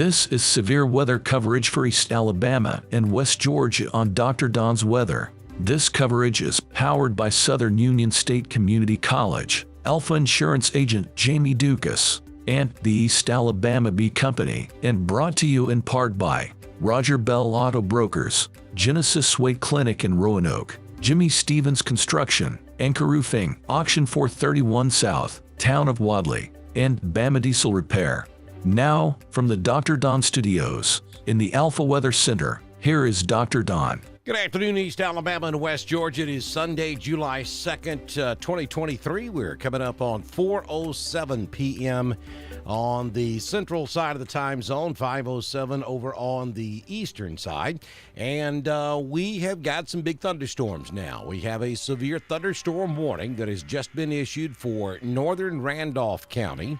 This is severe weather coverage for East Alabama and West Georgia on Dr. Don's Weather. This coverage is powered by Southern Union State Community College, Alpha Insurance agent Jamie Dukas, and the East Alabama Bee Company, and brought to you in part by Roger Bell Auto Brokers, Genesis Way Clinic in Roanoke, Jimmy Stevens Construction, Anchor Roofing, Auction 431 South, Town of Wadley, and Bama Diesel Repair. Now, from the Dr. Don Studios, in the Alpha Weather Center, here is Dr. Don. Good afternoon, East Alabama and West Georgia. It is Sunday, July 2nd, 2023. We're coming up on 4:07 p.m. on the central side of the time zone, 5:07 over on the eastern side. And we have got some big thunderstorms now. We have a severe thunderstorm warning that has just been issued for northern Randolph County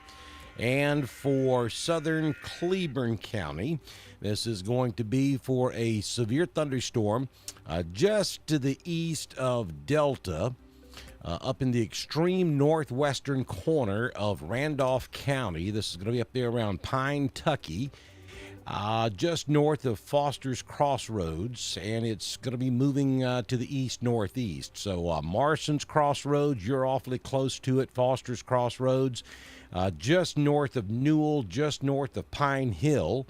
and for southern Cleburne County. This is going to be for a severe thunderstorm just to the east of Delta, up in the extreme northwestern corner of Randolph County. This is going to be up there around Pine Tucky, just north of Foster's Crossroads, and it's going to be moving to the east-northeast. So Morrison's Crossroads, you're awfully close to it. Foster's Crossroads, just north of Newell, just north of Pine Hill.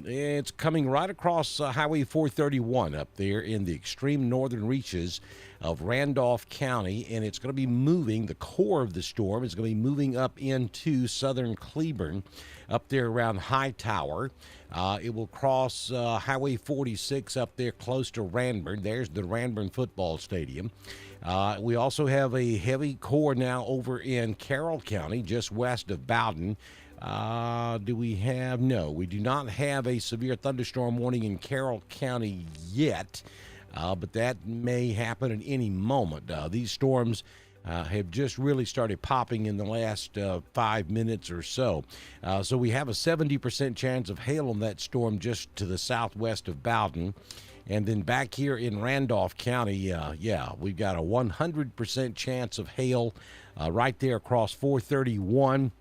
It's coming right across Highway 431 up there in the extreme northern reaches of Randolph County, and it's going to be moving. The core of the storm is going to be moving up into southern Cleburne, up there around Hightower. It will cross Highway 46 up there close to Ranburne. There's the Ranburne football stadium. We also have a heavy core now over in Carroll County, just west of Bowden. Do we have? No, we do not have a severe thunderstorm warning in Carroll County yet, but that may happen at any moment. These storms have just really started popping in the last 5 minutes or so. So we have a 70% chance of hail on that storm just to the southwest of Bowden. And then back here in Randolph County, we've got a 100% chance of hail right there across 431.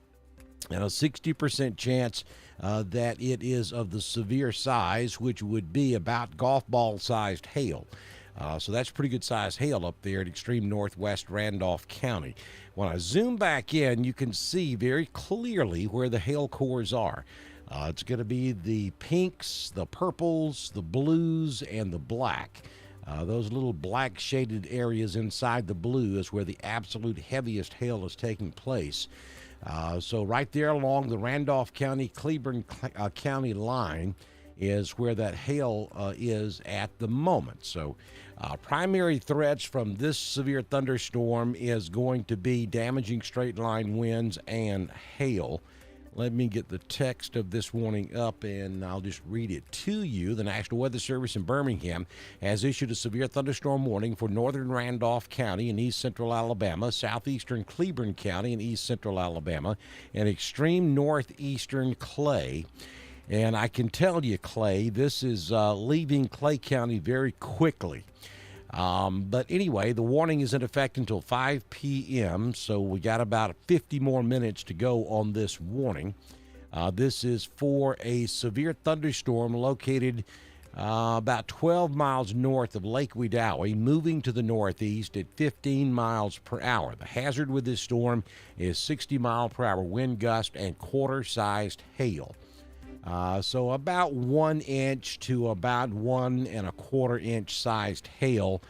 And a 60% chance that it is of the severe size, which would be about golf ball-sized hail. So that's pretty good sized hail up there at extreme northwest Randolph County. When I zoom back in, you can see very clearly where the hail cores are. It's going to be the pinks, the purples, the blues, and the black. Those little black shaded areas inside the blue is where the absolute heaviest hail is taking place. So right there along the Randolph County, Cleburne County line is where that hail is at the moment. So primary threats from this severe thunderstorm is going to be damaging straight line winds and hail. Let me get the text of this warning up, and I'll just read it to you. The National Weather Service in Birmingham has issued a severe thunderstorm warning for northern Randolph County and east central Alabama, southeastern Cleburne County and east central Alabama, and extreme northeastern Clay. And I can tell you, Clay, this is leaving Clay County very quickly. But anyway, the warning is in effect until 5 p.m., so we got about 50 more minutes to go on this warning. This is for a severe thunderstorm located about 12 miles north of Lake Wedowee, moving to the northeast at 15 miles per hour. The hazard with this storm is 60-mile-per-hour wind gust and quarter-sized hail. So about 1 inch to about 1 1/4 inch sized hail.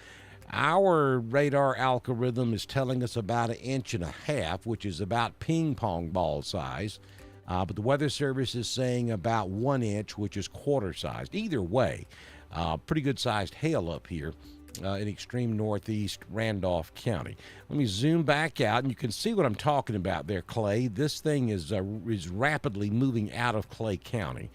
Our radar algorithm is telling us about 1.5 inches, which is about ping pong ball size. But the Weather Service is saying about 1 inch, which is quarter sized. Either way, pretty good sized hail up here in extreme northeast Randolph County. Let me zoom back out, and you can see what I'm talking about there, Clay. This thing is rapidly moving out of Clay County.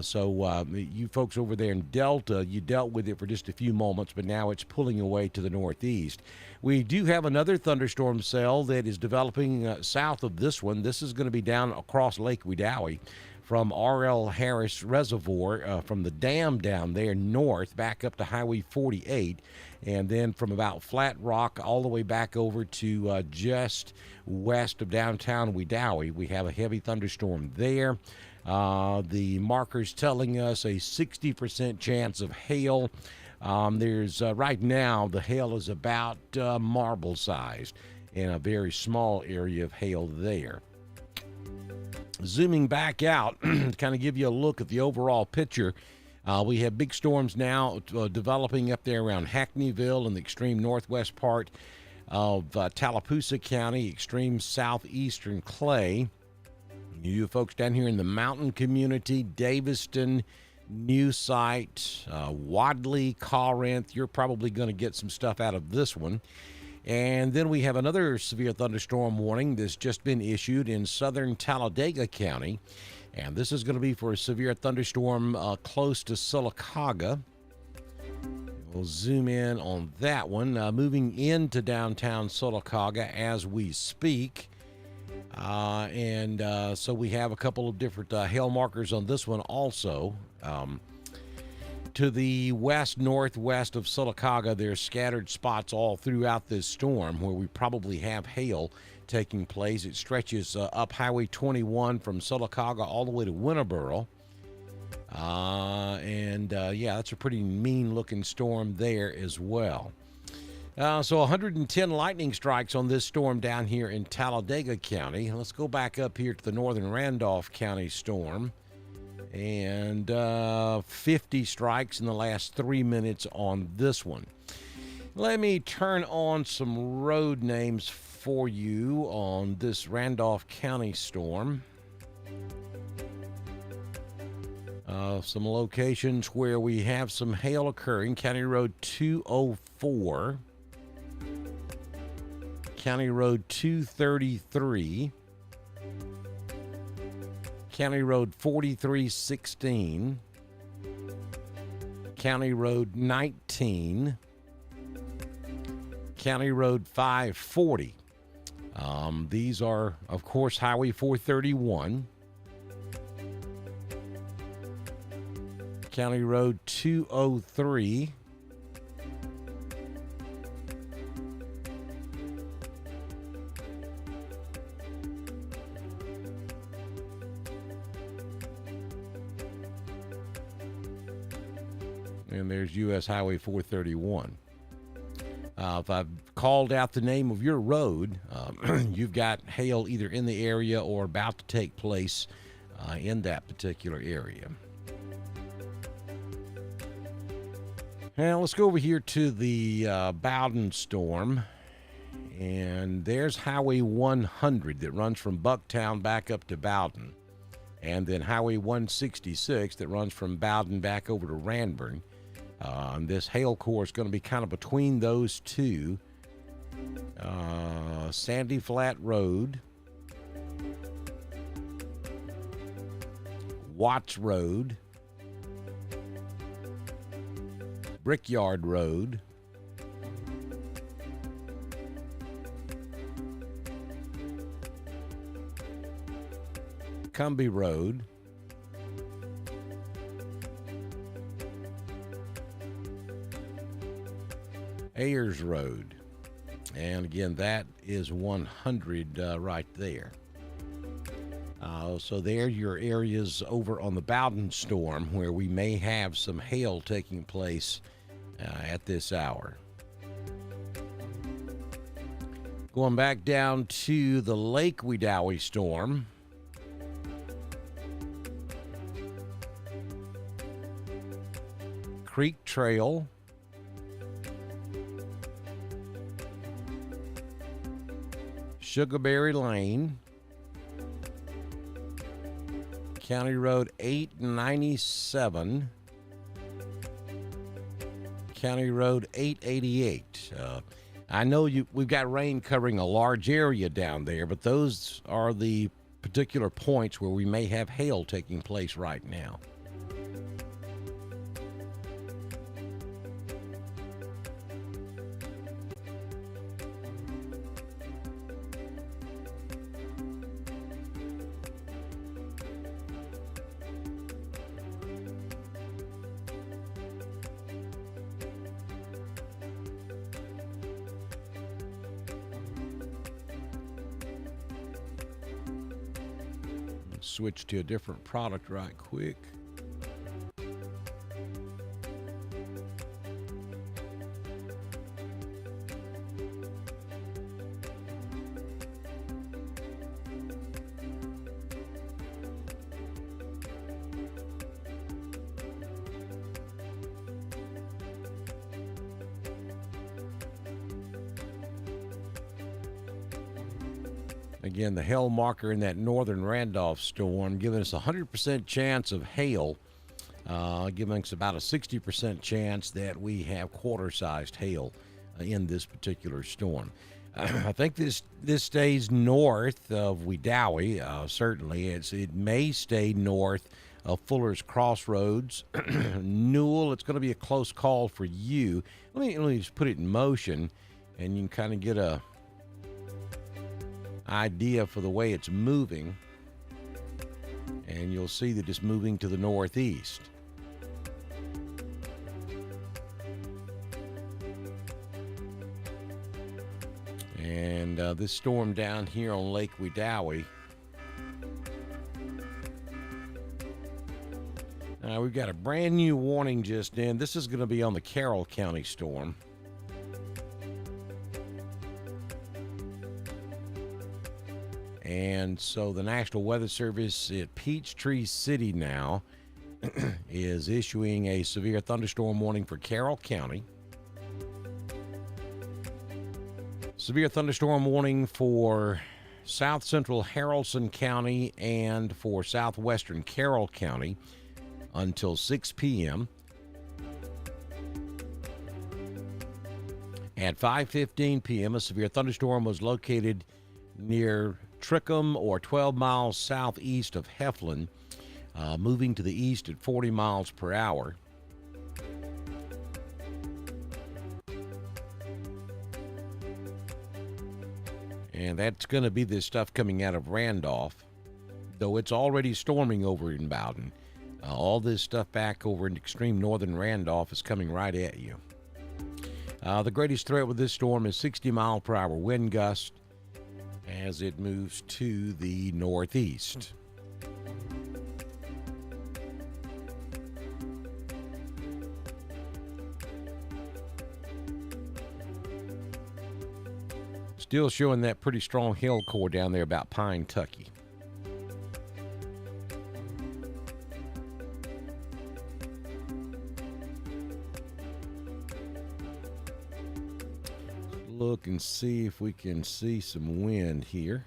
So you folks over there in Delta, you dealt with it for just a few moments, but now it's pulling away to the northeast. We do have another thunderstorm cell that is developing south of this one. This is going to be down across Lake Wedowee from R.L. Harris Reservoir, from the dam down there north, back up to Highway 48, and then from about Flat Rock all the way back over to just west of downtown Wedowee. We have a heavy thunderstorm there. The marker's telling us a 60% chance of hail. There's right now, the hail is about marble sized, and a very small area of hail there. Zooming back out, to kind of give you a look at the overall picture, we have big storms now developing up there around Hackneyville in the extreme northwest part of Tallapoosa County, extreme southeastern Clay. You folks down here in the mountain community, Daviston, New Site, Wadley, Corinth, you're probably going to get some stuff out of this one. And then we have another severe thunderstorm warning that's just been issued in southern Talladega County. And this is going to be for a severe thunderstorm close to Sylacauga. We'll zoom in on that one. Moving into downtown Sylacauga as we speak. So we have a couple of different hail markers on this one also. To the west-northwest of Sylacauga, there's scattered spots all throughout this storm where we probably have hail taking place. It stretches up Highway 21 from Sylacauga all the way to Winterboro. Yeah, that's a pretty mean-looking storm there as well. So 110 lightning strikes on this storm down here in Talladega County. Let's go back up here to the northern Randolph County storm. And 50 strikes in the last 3 minutes on this one. Let me turn on some road names for you on this Randolph County storm. Some locations where we have some hail occurring. County Road 204. County Road 233. County Road 4316, County Road 19, County Road 540. These are, of course, Highway 431, County Road 203, and there's U.S. Highway 431. If I've called out the name of your road, you've got hail either in the area or about to take place in that particular area. Now, let's go over here to the Bowden storm. And there's Highway 100 that runs from Bucktown back up to Bowden. And then Highway 166 that runs from Bowden back over to Ranburn. This hail core is going to be kind of between those two. Sandy Flat Road, Watts Road, Brickyard Road, Cumbie Road, Ayers Road, and again, that is 100 right there. So there are your areas over on the Bowden storm where we may have some hail taking place at this hour. Going back down to the Lake Wedowee storm. Creek Trail, Sugarberry Lane, County Road 897, County Road 888. I know we've got rain covering a large area down there, but those are the particular points where we may have hail taking place right now. switch to a different product right quick. Again, the hail marker in that northern Randolph storm giving us a 100% chance of hail, giving us about a 60% chance that we have quarter-sized hail in this particular storm. I think this stays north of Wedowee. Certainly, it may stay north of Fuller's Crossroads. Newell, it's going to be a close call for you. Let me just put it in motion, and you can kind of get a idea for the way it's moving, and you'll see that it's moving to the northeast. And this storm down here on Lake Wedowee, we've got a brand new warning just in. This is going to be on the Carroll County storm. And so the National Weather Service at Peachtree City now is issuing a severe thunderstorm warning for Carroll County. Severe thunderstorm warning for south central Haralson County and for southwestern Carroll County until 6 p.m. At 5:15 p.m., a severe thunderstorm was located near Trickham or 12 miles southeast of Heflin, moving to the east at 40 miles per hour. And that's going to be this stuff coming out of Randolph, though it's already storming over in Bowden. All this stuff back over in extreme northern Randolph is coming right at you. The greatest threat with this storm is 60 mile per hour wind gust as it moves to the northeast. Still showing that pretty strong hail core down there about Pine Tucky. Look and see if we can see some wind here.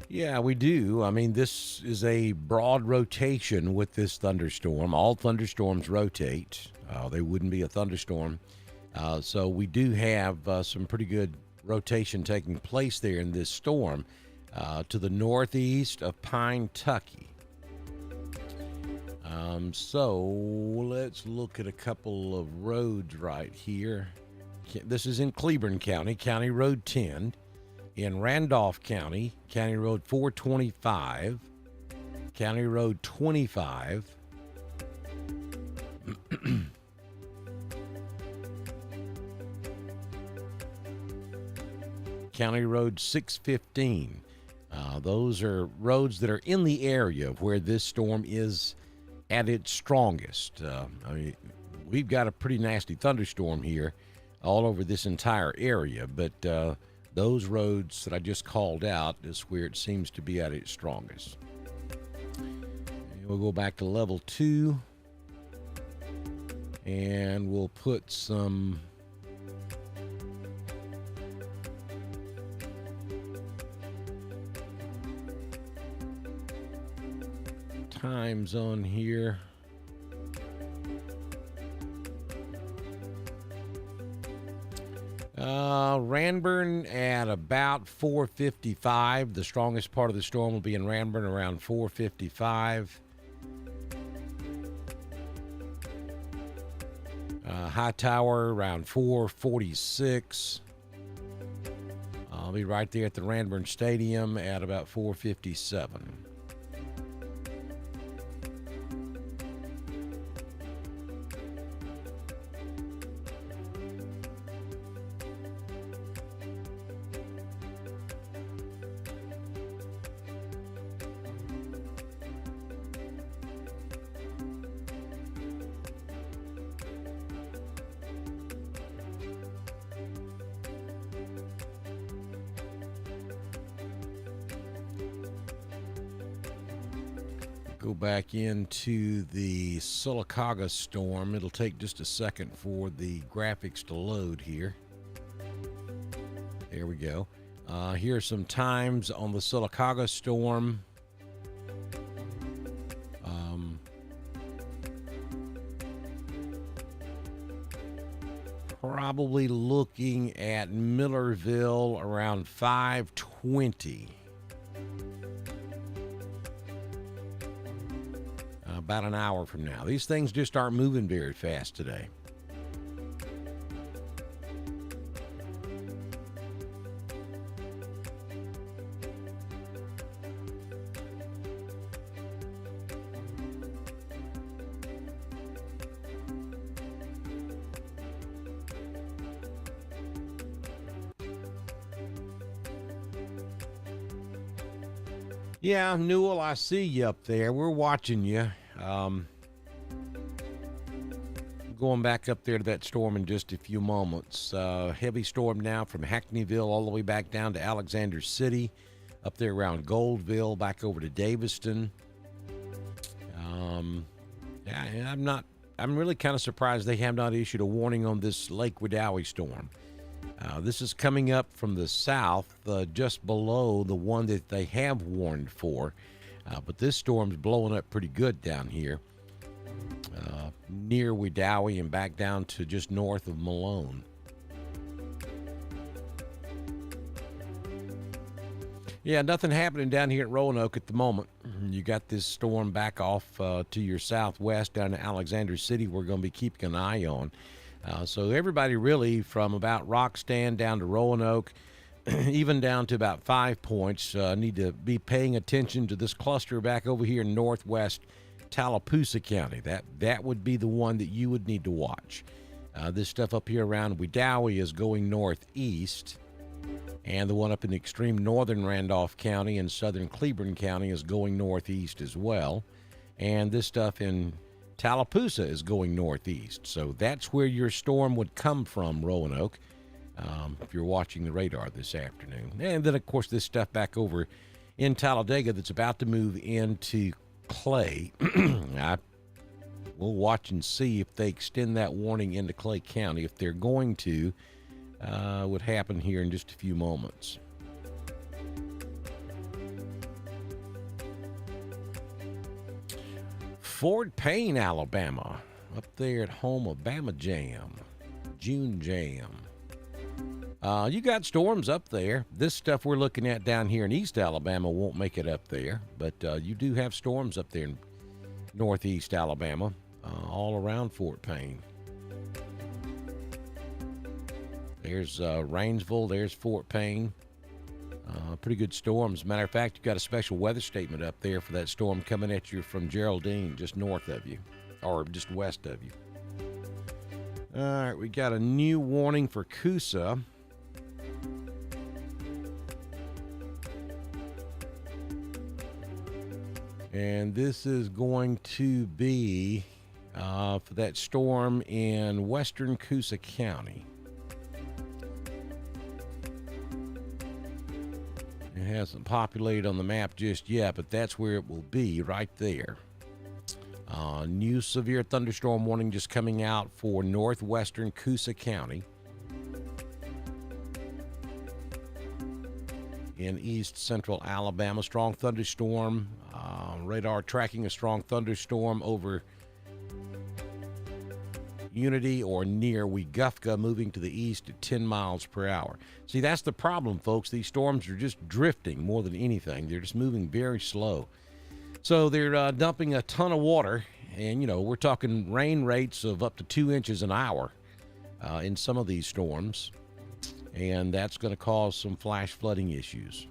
Yeah, we do. I mean, this is a broad rotation with this thunderstorm. All thunderstorms rotate. They wouldn't be a thunderstorm. So we do have some pretty good rotation taking place there in this storm to the northeast of Pine Tucky. So let's look at a couple of roads right here. This is in Cleburne County, County Road 10. In Randolph County, County Road 425, County Road 25, County Road 615. Those are roads that are in the area of where this storm is at its strongest. I mean, we've got a pretty nasty thunderstorm here all over this entire area, but those roads that I just called out is where it seems to be at its strongest. And we'll go back to level 2, and we'll put some times on here. Ranburne at about 4:55. The strongest part of the storm will be in Ranburne around 4:55. Hightower around 4:46. I'll be right there at the Ranburne Stadium at about 4:57. Go back into the Sylacauga storm. It'll take just a second for the graphics to load here. There we go. Here are some times on the Sylacauga storm. Probably looking at Millerville around 5:20. About an hour from now. These things just aren't moving very fast today. Yeah, Newell, I see you up there. We're watching you. Going back up there to that storm in just a few moments. Heavy storm now from Hackneyville all the way back down to Alexander City, up there around Goldville, back over to Daviston. I'm really kind of surprised they have not issued a warning on this Lake Wedowee storm. This is coming up from the south, just below the one that they have warned for. But this storm's blowing up pretty good down here, near Wedowee and back down to just north of Malone. Yeah, nothing happening down here at Roanoke at the moment. You got this storm back off to your southwest down to Alexander City we're going to be keeping an eye on. So everybody really from about Rockstand down to Roanoke, even down to about 5 Points, need to be paying attention to this cluster back over here in northwest Tallapoosa County. That would be the one that you would need to watch. This stuff up here around Wedowee is going northeast, and the one up in the extreme northern Randolph County and southern Cleburne County is going northeast as well. And this stuff in Tallapoosa is going northeast. So that's where your storm would come from, Roanoke, if you're watching the radar this afternoon. And then, of course, this stuff back over in Talladega that's about to move into Clay. We'll watch and see if they extend that warning into Clay County. If they're going to, would happen here in just a few moments. Fort Payne, Alabama, up there at home of Bama Jam, June Jam. You got storms up there. This stuff we're looking at down here in East Alabama won't make it up there, but you do have storms up there in Northeast Alabama, all around Fort Payne. There's Rainsville, there's Fort Payne. Pretty good storms. Matter of fact, you've got a special weather statement up there for that storm coming at you from Geraldine, just north of you, or just west of you. All right, we got a new warning for Coosa. And this is going to be for that storm in western Coosa County. It hasn't populated on the map just yet, but that's where it will be, right there. New severe thunderstorm warning just coming out for northwestern Coosa County. In east central Alabama, strong thunderstorm. Radar tracking a strong thunderstorm over Unity or near Weguffka, moving to the east at 10 miles per hour. See, that's the problem, folks. These storms are just drifting more than anything. They're just moving very slow. So they're dumping a ton of water, and, we're talking rain rates of up to 2 inches an hour in some of these storms, and that's going to cause some flash flooding issues.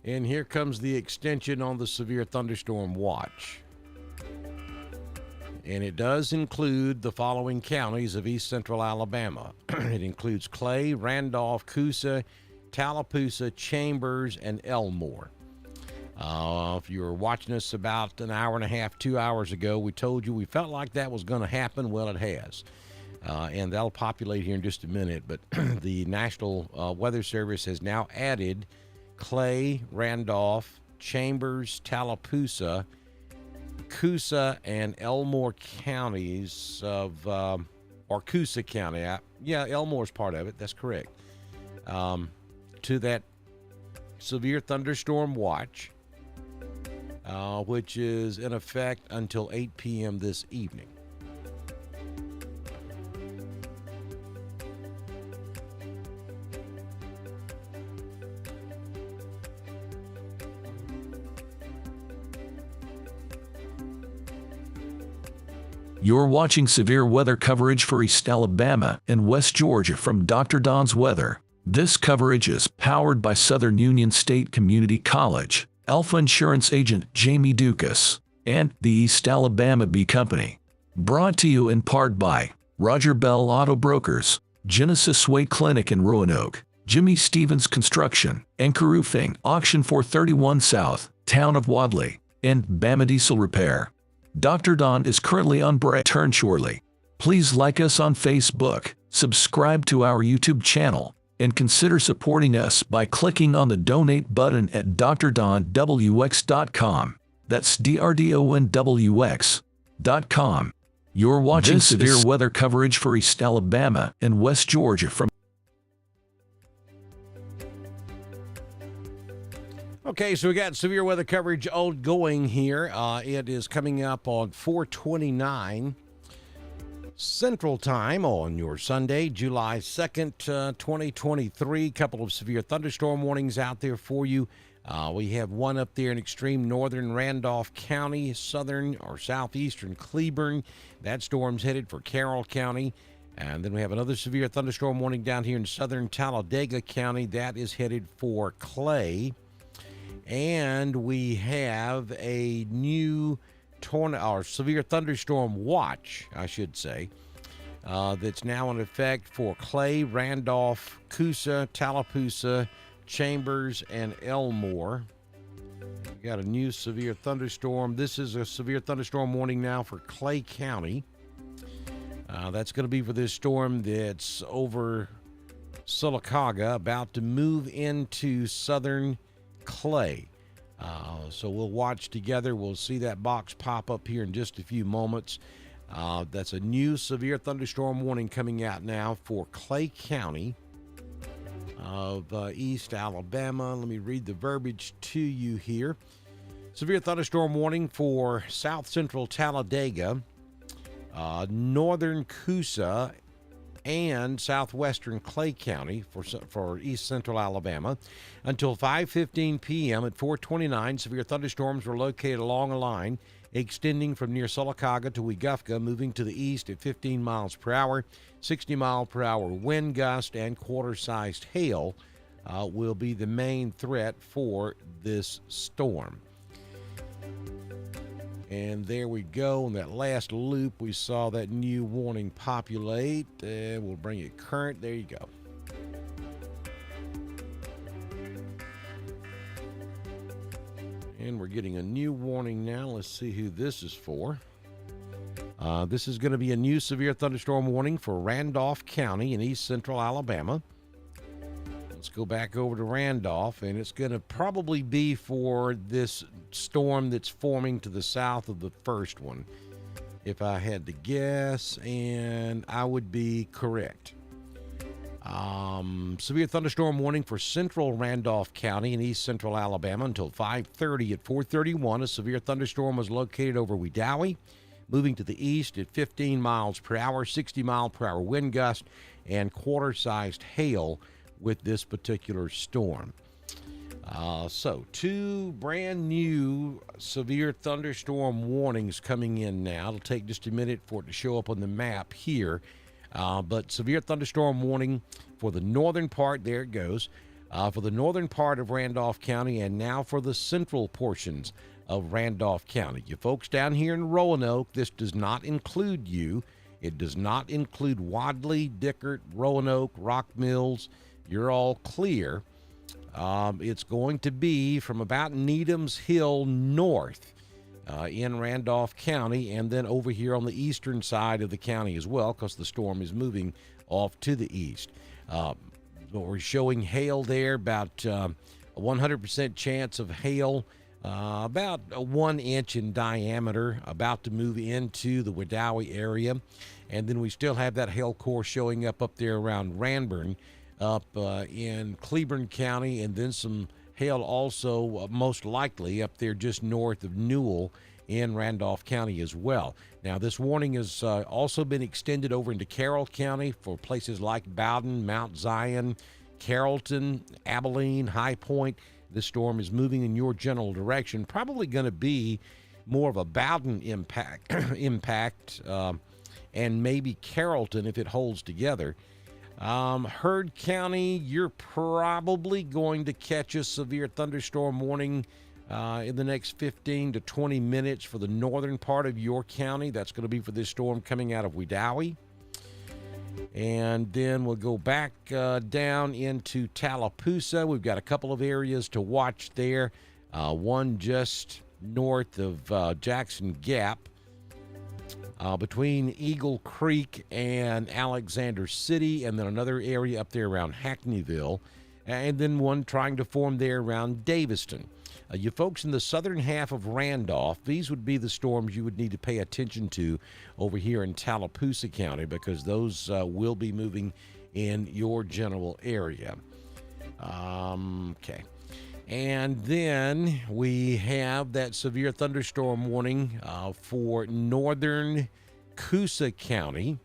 And here comes the extension on the severe thunderstorm watch. And it does include the following counties of east central Alabama. It includes Clay, Randolph, Coosa, Tallapoosa, Chambers, and Elmore. If you were watching us about an hour and a half, 2 hours ago, we told you we felt like that was going to happen. Well, it has. And that'll populate here in just a minute. But the National Weather Service has now added Clay, Randolph, Chambers, Tallapoosa, Coosa, and Elmore counties of, or Coosa County. Elmore's part of it. That's correct. To that severe thunderstorm watch, which is in effect until 8 p.m. this evening. You're watching severe weather coverage for East Alabama and West Georgia from Dr. Don's Weather. This coverage is powered by Southern Union State Community College, Alpha Insurance agent Jamie Dukas, and the East Alabama Bee Company. Brought to you in part by Roger Bell Auto Brokers, Genesis Way Clinic in Roanoke, Jimmy Stevens Construction, Anchor Roofing, Auction 431 South, Town of Wadley, and Bama Diesel Repair. Dr. Don is currently on break. Turn shortly. Please like us on Facebook, subscribe to our YouTube channel, and consider supporting us by clicking on the donate button at drdonwx.com. That's drdonwx.com. You're watching severe weather coverage for East Alabama and West Georgia from. Okay, so we got severe weather coverage ongoing here. It is coming up on 4:29 Central Time on your Sunday, July 2nd, 2023. Couple of severe thunderstorm warnings out there for you. We have one up there in extreme northern Randolph County, southern or southeastern Cleburne. That storm's headed for Carroll County. And then we have another severe thunderstorm warning down here in southern Talladega County. That is headed for Clay. And we have a new severe thunderstorm watch, I should say, that's now in effect for Clay, Randolph, Coosa, Tallapoosa, Chambers, and Elmore. We got a new severe thunderstorm. This is a severe thunderstorm warning now for Clay County. That's going to be for this storm that's over Sylacauga, about to move into southern Clay. So we'll watch together. We'll see that box pop up here in just a few moments. That's a new severe thunderstorm warning coming out now for Clay County of East Alabama. Let me read the verbiage to you here. Severe thunderstorm warning for south central Talladega, northern Coosa, and southwestern Clay County for east central Alabama. Until 5:15 p.m. at 4:29, severe thunderstorms were located along a line extending from near Sylacauga to Weguffka, moving to the east at 15 miles per hour. 60 mile per hour wind gust and quarter-sized hail will be the main threat for this storm. And there we go. In that last loop, we saw that new warning populate. And we'll bring it current. There you go. And we're getting a new warning now. Let's see who this is for. This is going to be a new severe thunderstorm warning for Randolph County in east central Alabama. Let's go back over to Randolph, and it's going to probably be for this storm that's forming to the south of the first one, if I had to guess, and I would be correct. Severe thunderstorm warning for central Randolph County in east central Alabama until 5:30. At 4:31, a severe thunderstorm was located over Wedowee, moving to the east at 15 miles per hour, 60 mile per hour wind gust, and quarter-sized hail with this particular storm. So two brand new severe thunderstorm warnings coming in now. It'll take just a minute for it to show up on the map here. But severe thunderstorm warning for the northern part, there it goes, for the northern part of Randolph County and now for the central portions of Randolph County. You folks down here in Roanoke, this does not include you. It does not include Wadley, Dickert, Roanoke, Rock Mills. You're all clear. It's going to be from about Needham's Hill north in Randolph County, and then over here on the eastern side of the county as well, because the storm is moving off to the east. We're showing hail there, about a 100% chance of hail, about 1 inch in diameter, about to move into the Wedowee area. And then we still have that hail core showing up there around Ranburne, up in Cleburne County, and then some hail also most likely up there just north of Newell in Randolph County as well. Now, this warning has also been extended over into Carroll County for places like Bowden, Mount Zion, Carrollton, Abilene, High Point. This storm is moving in your general direction, probably going to be more of a Bowden impact, and maybe Carrollton if it holds together. Heard County, you're probably going to catch a severe thunderstorm warning in the next 15 to 20 minutes for the northern part of your county. That's going to be for this storm coming out of Wedowee. And then we'll go back down into Tallapoosa. We've got a couple of areas to watch there. One just north of Jackson Gap, between Eagle Creek and Alexander City, and then another area up there around Hackneyville, and then one trying to form there around Daviston. You folks in the southern half of Randolph, these would be the storms you would need to pay attention to over here in Tallapoosa County, because those will be moving in your general area. Okay. And then we have that severe thunderstorm warning for northern Coosa County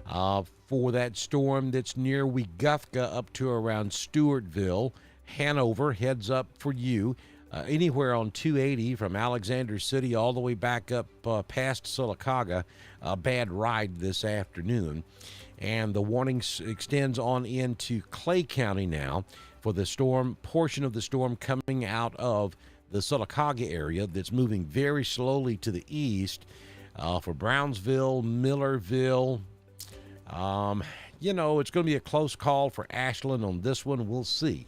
for that storm that's near Weguffka up to around Stewartville. Hanover heads up for you. Anywhere on 280 from Alexander City all the way back up past Sylacauga. A bad ride this afternoon. And the warning extends on into Clay County now for the storm, portion of the storm coming out of the Sylacauga area that's moving very slowly to the east for Brownsville, Millerville. It's going to be a close call for Ashland on this one. We'll see.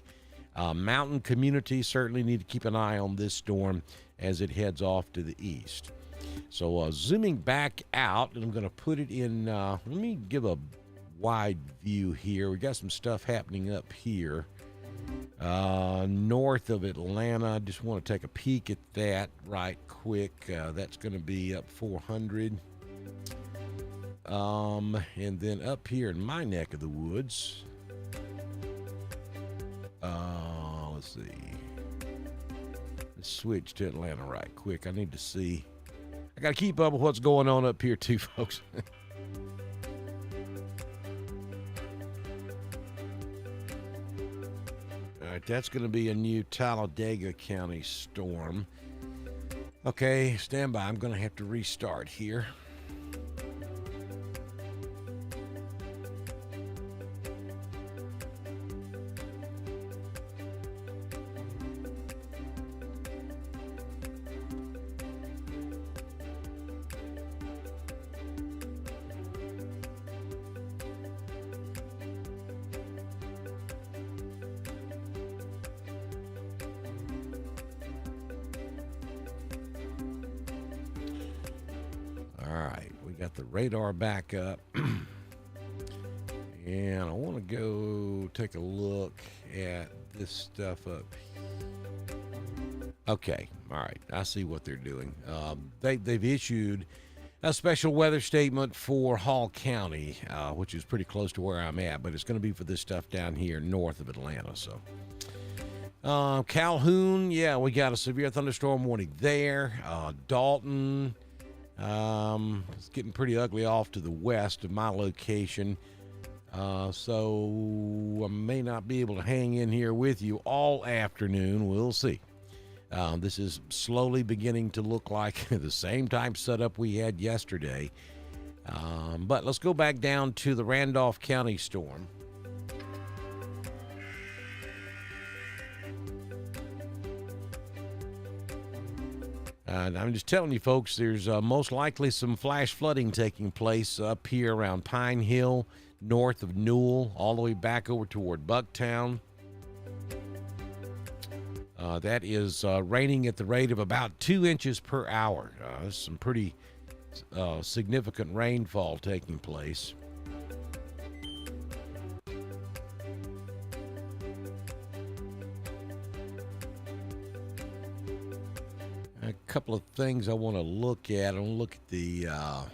Mountain communities certainly need to keep an eye on this storm as it heads off to the east. So zooming back out, and I'm going to put it in, let me give a wide view here. We got some stuff happening up here. North of Atlanta, I just want to take a peek at that right quick. That's going to be up 400. And then up here in my neck of the woods, let's see. Let's switch to Atlanta right quick. I need to see. I got to keep up with what's going on up here too, folks. All right, that's going to be a new Talladega County storm. Okay, stand by. I'm going to have to restart here. All right, we got the radar back up. And I want to go take a look at this stuff up here. Okay, all right, I see what they're doing. They've issued a special weather statement for Hall County, which is pretty close to where I'm at, but it's going to be for this stuff down here north of Atlanta. So Calhoun, yeah, we got a severe thunderstorm warning there. Dalton, it's getting pretty ugly off to the west of my location. So I may not be able to hang in here with you all afternoon. We'll see. This is slowly beginning to look like the same type setup we had yesterday. But let's go back down to the Randolph County storm. I'm just telling you, folks, there's most likely some flash flooding taking place up here around Pine Hill, north of Newell, all the way back over toward Bucktown. That is raining at the rate of about 2 inches per hour. There's some pretty significant rainfall taking place. A couple of things I want to look at. I want to look at the... I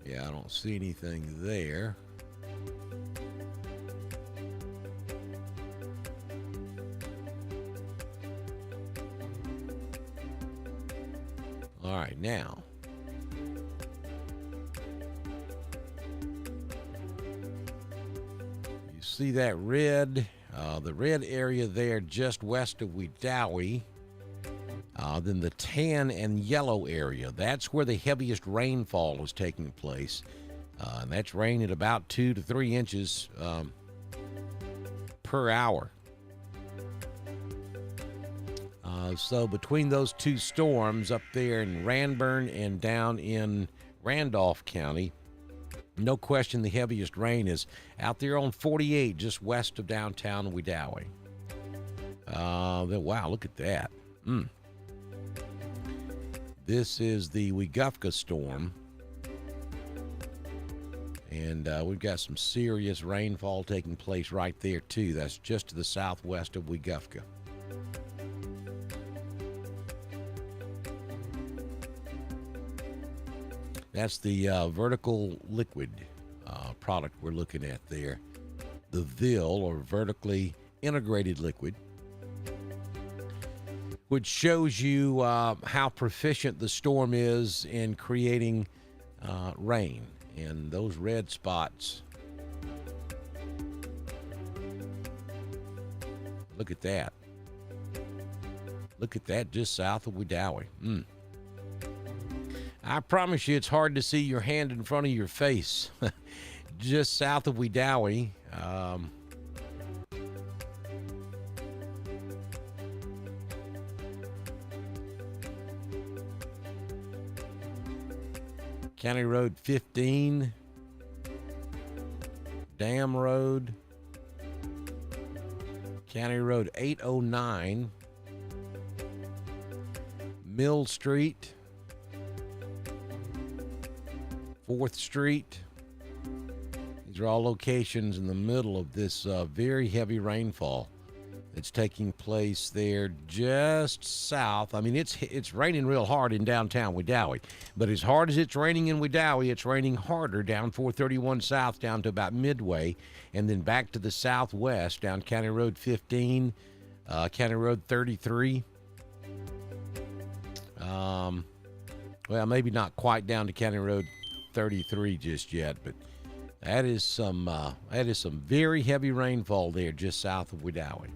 don't see anything there. All right, now. You see that red, the red area there just west of Wedowee. Then the tan and yellow area, that's where the heaviest rainfall is taking place. And that's rain at about 2 to 3 inches per hour. So between those two storms up there in Ranburne and down in Randolph County, no question the heaviest rain is out there on 48 just west of downtown Wedowee. Wow, look at that. This is the Weguffka storm. And we've got some serious rainfall taking place right there, too. That's just to the southwest of Weguffka. That's the vertical liquid product we're looking at there. The VIL, or vertically integrated liquid, which shows you how proficient the storm is in creating rain. And those red spots, look at that. Look at that just south of Wedowee. I promise you it's hard to see your hand in front of your face. Just south of Wedowee. County Road 15, Dam Road, County Road 809, Mill Street, 4th Street. These are all locations in the middle of this very heavy rainfall that's taking place there just south. I mean, it's raining real hard in downtown Wedowee, but as hard as it's raining in Wedowee, it's raining harder down 431 South down to about Midway, and then back to the southwest down County Road 15, County Road 33. Well, maybe not quite down to County Road 33 just yet, but that is some very heavy rainfall there just south of Wedowee.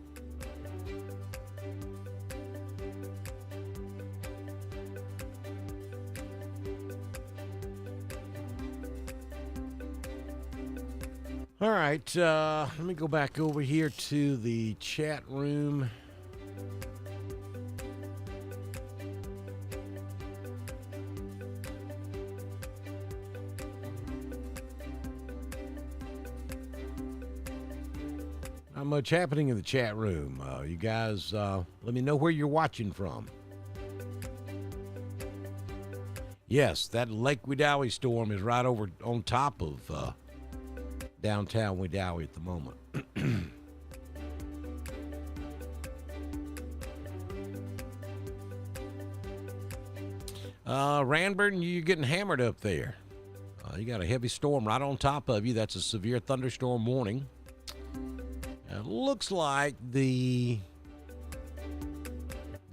All right, let me go back over here to the chat room. Not much happening in the chat room. You guys, let me know where you're watching from. Yes, that Lake Wedowee storm is right over on top of downtown Wedowee at the moment. Ranburne, you're getting hammered up there. You got a heavy storm right on top of you. That's a severe thunderstorm warning. It looks like the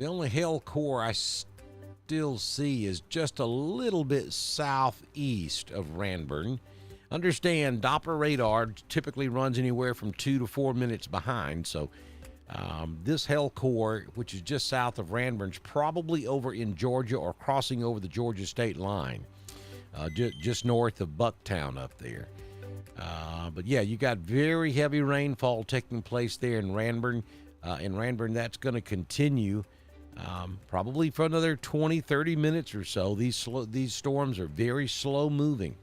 only hail core I still see is just a little bit southeast of Ranburne. Understand, Doppler radar typically runs anywhere from 2 to 4 minutes behind, so this hail core, which is just south of Ranburne, is probably over in Georgia or crossing over the Georgia state line, just north of Bucktown up there. But yeah, you got very heavy rainfall taking place there in Ranburne. in Ranburne. That's going to continue probably for another 20, 30 minutes or so. These storms are very slow moving.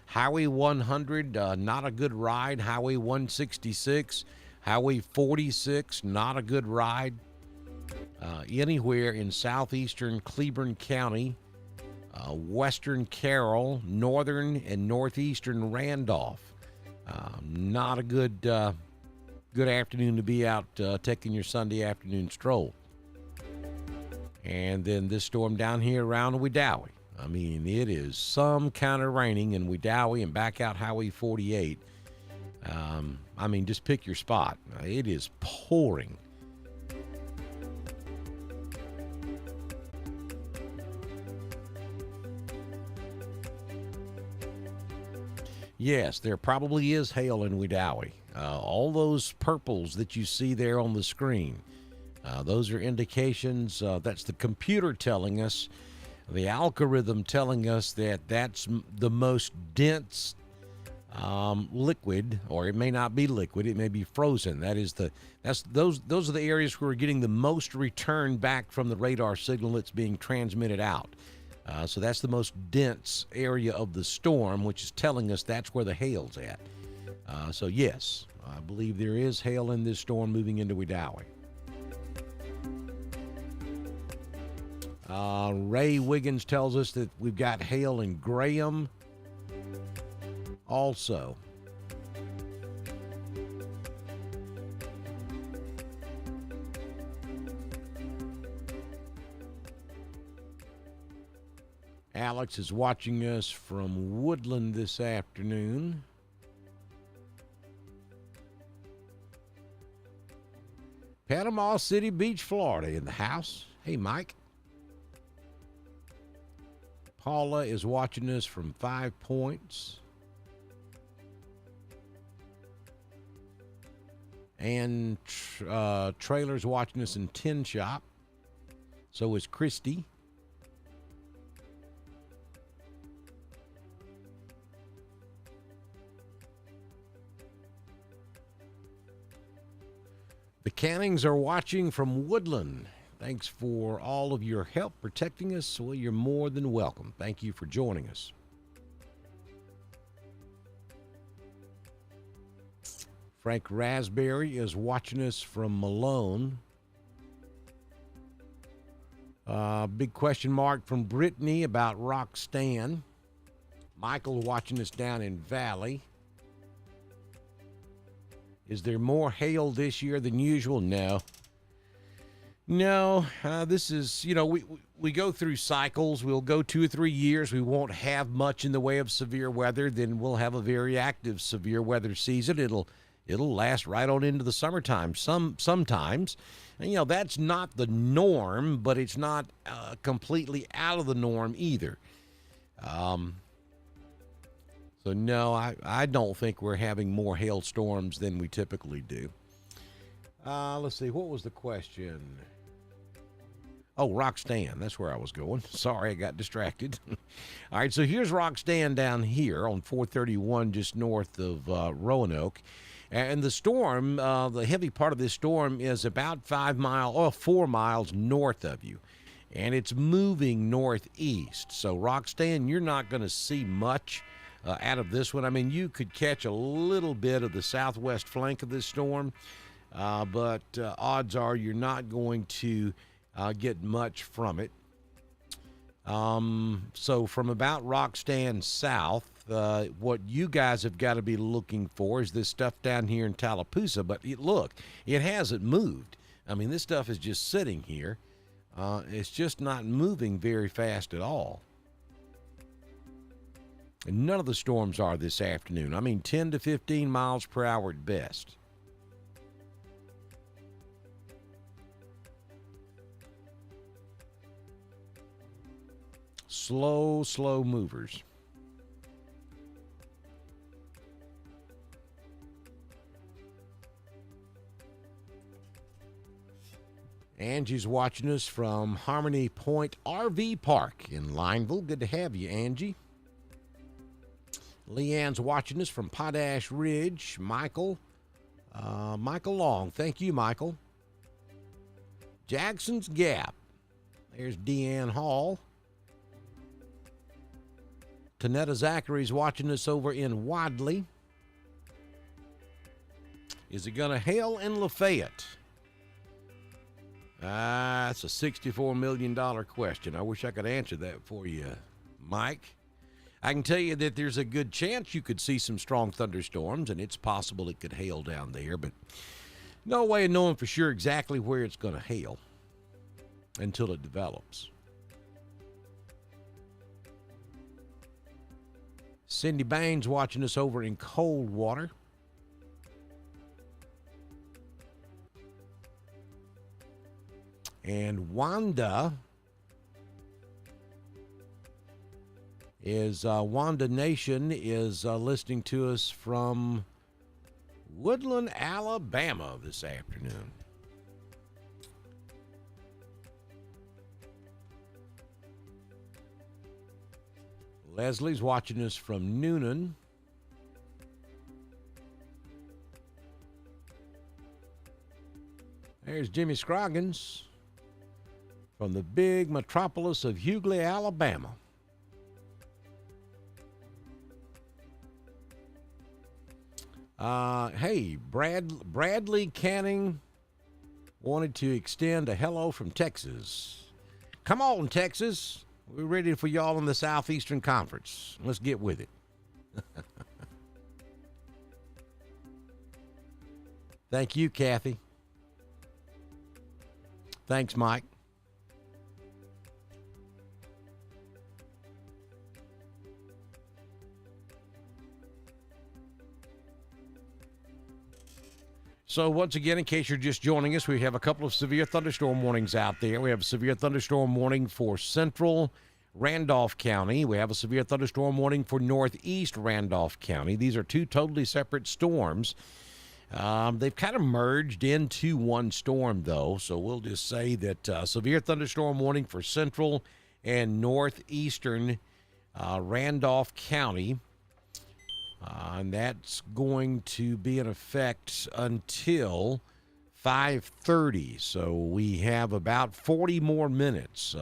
Highway 100, not a good ride. Highway 166, Highway 46, not a good ride. Anywhere in southeastern Cleburne County, western Carroll, northern and northeastern Randolph. Not a good afternoon to be out taking your Sunday afternoon stroll. And then this storm down here around Wedowee. I mean, it is some kind of raining in Wedowee and back out Highway 48. I mean, just pick your spot. It is pouring. Yes, there probably is hail in Wedowee. All those purples that you see there on the screen, those are indications. That's the computer telling us, the algorithm telling us that that's the most dense liquid, or it may not be liquid, it may be frozen. Those are the areas where we're getting the most return back from the radar signal that's being transmitted out. So that's the most dense area of the storm, which is telling us that's where the hail's at. So yes, I believe there is hail in this storm moving into Wedowee. Ray Wiggins tells us that we've got hail in Graham also. Alex is watching us from Woodland this afternoon. Panama City Beach, Florida in the house. Hey, Mike. Paula is watching us from 5 Points. And Trailer's watching us in Tin Shop. So is Christy. The Cannings are watching from Woodland. Thanks for all of your help protecting us. Well, you're more than welcome. Thank you for joining us. Frank Raspberry is watching us from Malone. Big question mark from Brittany about Roxanne. Michael watching us down in Valley. Is there more hail this year than usual? No, this is, we go through cycles. We'll go 2 or 3 years. We won't have much in the way of severe weather. Then we'll have a very active severe weather season. It'll last right on into the summertime. Sometimes, and, that's not the norm, but it's not completely out of the norm either. So no, I don't think we're having more hailstorms than we typically do. Let's see, what was the question? Oh, Roxanne, that's where I was going. Sorry, I got distracted. All right, so here's Roxanne down here on 431 just north of Roanoke. And the storm, the heavy part of this storm is about 4 miles north of you. And it's moving northeast. So Roxanne, you're not going to see much out of this one. I mean, you could catch a little bit of the southwest flank of this storm, but odds are you're not going to get much from it. So from about Roxanne south, what you guys have got to be looking for is this stuff down here in Tallapoosa. But look, it hasn't moved. I mean, this stuff is just sitting here. It's just not moving very fast at all. And none of the storms are this afternoon. I mean, 10 to 15 miles per hour at best. Slow movers. Angie's watching us from Harmony Point RV Park in Lineville. Good to have you, Angie. Leanne's watching us from Potash Ridge. Michael Long. Thank you, Michael. Jackson's Gap. There's Deanne Hall. Tanetta Zachary's watching us over in Wadley. Is it going to hail in Lafayette? That's a $64 million question. I wish I could answer that for you, Mike. I can tell you that there's a good chance you could see some strong thunderstorms, and it's possible it could hail down there, but no way of knowing for sure exactly where it's going to hail until it develops. Cindy Baines watching us over in Coldwater. And Wanda Nation is listening to us from Woodland, Alabama this afternoon. Leslie's watching us from Noonan. There's Jimmy Scroggins from the big metropolis of Hughley, Alabama. Hey, Bradley Canning wanted to extend a hello from Texas. Come on, Texas. We're ready for y'all in the Southeastern Conference. Let's get with it. Thank you, Kathy. Thanks, Mike. So once again, in case you're just joining us, we have a couple of severe thunderstorm warnings out there. We have a severe thunderstorm warning for central Randolph County. We have a severe thunderstorm warning for northeast Randolph County. These are two totally separate storms. They've kind of merged into one storm, though, so we'll just say that severe thunderstorm warning for central and northeastern Randolph County. And that's going to be in effect until 5:30. So we have about 40 more minutes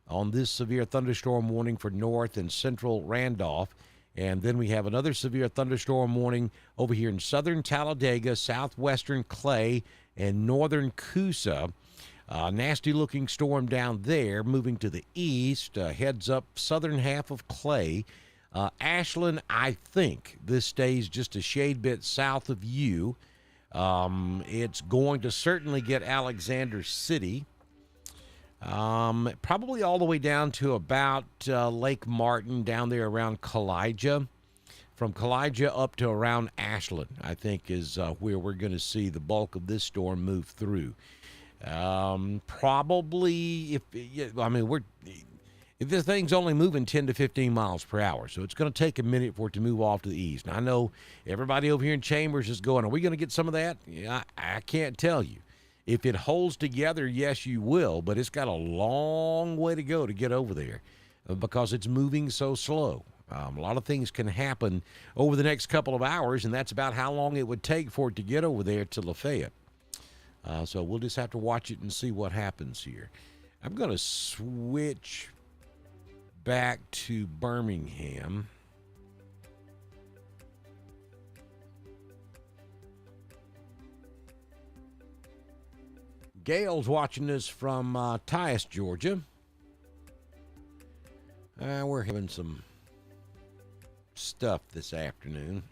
on this severe thunderstorm warning for north and central Randolph. And then we have another severe thunderstorm warning over here in southern Talladega, southwestern Clay, and northern Coosa. Nasty-looking storm down there moving to the east, heads up southern half of Clay. Ashland, I think this stays just a shade bit south of you. It's going to certainly get Alexander City. Probably all the way down to about Lake Martin, down there around Kalijah. From Kalijah up to around Ashland, I think, is where we're going to see the bulk of this storm move through. Probably, if this thing's only moving 10 to 15 miles per hour, so it's going to take a minute for it to move off to the east. And I know everybody over here in Chambers is going, are we going to get some of that? Yeah, I can't tell you. If it holds together, yes, you will, but it's got a long way to go to get over there because it's moving so slow. A lot of things can happen over the next couple of hours, and that's about how long it would take for it to get over there to Lafayette. So we'll just have to watch it and see what happens here. I'm going to switch back to Birmingham. Gail's watching us from Tyus, Georgia. We're having some stuff this afternoon.